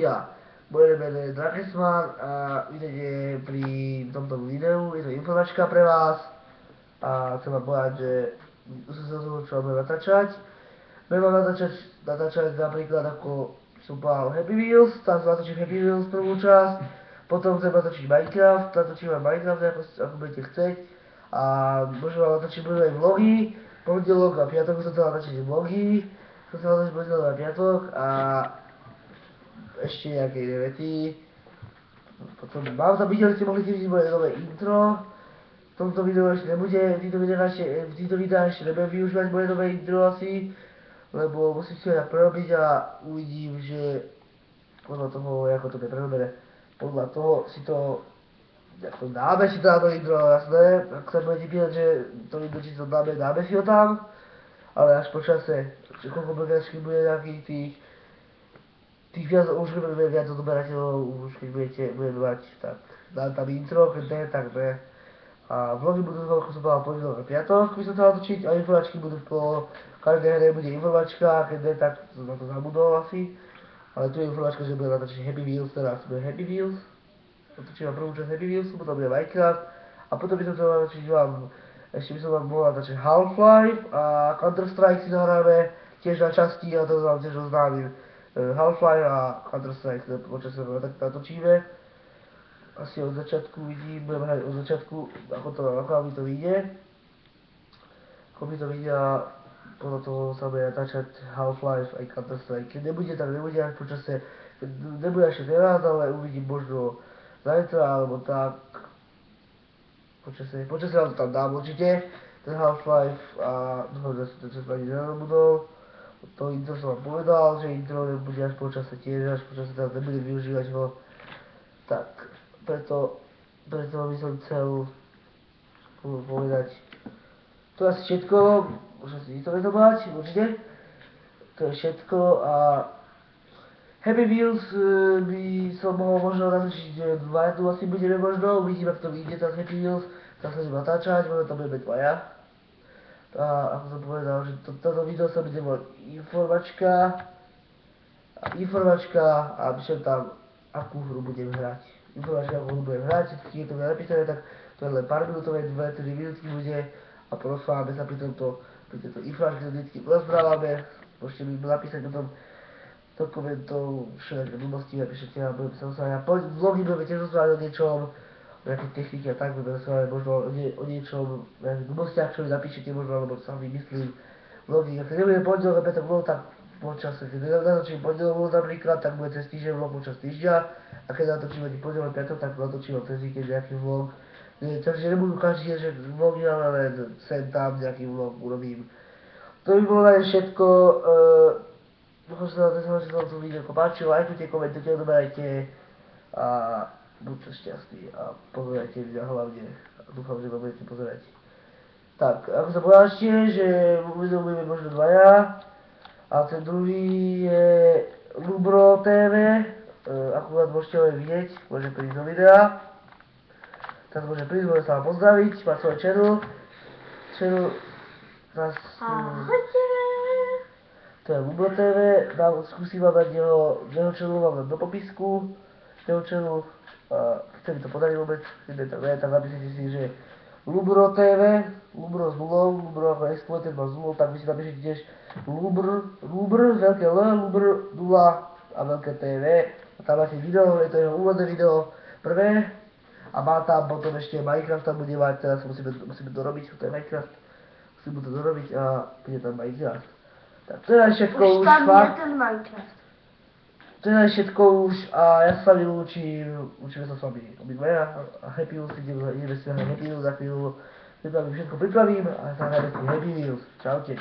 ľudia, moje meno je Drakesman a vidíte pri tomto videu, je to informačka pre vás a chcem vám povedať, že som sa rozhodol, čo budem natáčať. Budem vám natáčať napríklad ako som povedal Happy Wheels, tam natočím Happy Wheels prvú časť, potom chcem natočiť Minecraft, natočím vám Minecraft ako budete chcieť a možno vám natočím možno aj vlogy, pondelok a piatok som chcel natočiť vlogy, som chcel natočiť pondelok a piatok a ešte nejaké iné vety. Potom mám tam videli, ste mohli vidieť moje nové intro. V tomto videu ešte nebude, v týchto videách ešte nebudem využívať moje nové intro asi, lebo musím si ho tak prerobiť a uvidím, že podľa toho, ako to neprerobene, podľa toho si to, ako dáme si to na to intro, jasné, ak sa budete pýtať, že to intro či to dáme si ho tam, ale až po čase, koľko bude nejakých tých viac, už budeme viac odberateľov, už keď budeme mať, tak dám tam intro, keď ne, tak ne. A vlogy budú, ako som povedal, pondelok a piatok, by som chcel natočiť, a informačky budú po každej hre bude informačka, keď ne, tak som na to zabudol asi. Ale tu je informačka, že budem natočiť Happy Wheels, teraz bude Happy Wheels. Natočím vám prvú časť Happy Wheelsu, potom bude Minecraft. A potom by som chcel natočiť vám, ešte by som vám mohol natočiť Half-Life a Counter-Strike si zahráme tiež na časti, a to vám tiež oznámim. Half-Life a Counter-Strike počasie tak natočíme. Asi od začiatku vidím, budem hrať od začiatku, ako mi to vyjde. Ako mi to vyjde a podľa toho sa bude natáčať Half-Life aj Counter-Strike. Keď nebude, tak nebude až počasie, keď nebude ešte teraz, ale uvidím možno zajtra, alebo tak. Počasie vám to tam dám určite, ten Half-Life a dúfam, že si to čas ani nezabudol. To intro som vám povedal, že intro nebude až počasie tiež, až počasie teraz nebudem využívať ho. Tak, preto by som chcel povedať, to je asi všetko, už asi to vedomať, určite. To je všetko a Happy Wheels by som mohol možno natočiť dvaja, tu asi budeme možno, uvidím, ak to vyjde, tá Happy Wheels, tak sa idem natáčať, možno to budeme dvaja. A ako som povedal, že toto video sa bude volať informačka a píšem tam, akú hru budem hrať. Informačka, akú hru budem hrať, keď je to napísané, tak to je len pár minútové, 2-3 minútky bude a porozprávame sa pri tejto informačke, vždycky rozprávame, môžete mi napísať potom do komentov, všetky blbosti napíšete a budem sa rozprávať. A vlogy budeme tiež rozprávať o niečom, o nejakej technike a tak, budeme rozprávať možno o niečom, o nejakých blbostiach, čo mi napíšete možno, alebo sa vymyslím vlogy. Ak nebudem pondelok a piatok vlog, tak počas, keď natočím pondelok vlog napríklad, tak bude cez týždeň vlog počas týždňa a keď natočím ani pondelok a piatok, tak natočím cez víkend nejaký vlog. Takže nebudú každý deň, že vlogy, ale sem tam nejaký vlog urobím. To by bolo aj všetko. Dúfam, že sa vám to video páčilo, lajkujte, komentujte, odoberajte a buďte šťastní a pozerajte mňa hlavne. Dúfam, že ma budete pozerať. Tak, ako sa povedal ešte, že budeme možno dvaja a ten druhý je Lubro TV, akurát môžete ho aj vidieť, môže prísť do videa. Tak môže prísť, môže sa vám pozdraviť, mať svoj channel. To je Lubro TV, skúsim vám dať jeho channel, vám do popisku, jeho channel, chce mi to podariť vôbec, tak napíšete si, že Lubro TV, Lubro s nulou, Lubro ako exploiter má s nulou, tak vy si napíšete tiež Lubr, veľké L, Lubr, nula a veľké TV. A tam máte video, je to jeho úvodné video prvé. A má tam potom ešte Minecraft tam bude mať, teraz musíme dorobiť, to je Minecraft. Musíme to dorobiť a bude tam Minecraft. Tak to je aj všetko už fakt. To je aj všetko už a ja sa s vami učíme sa s vami obidvaja a Happy Wheels, ideme si hrať Happy Wheels za chvíľu. Všetko pripravím a zahráme si Happy Wheels. Čaute.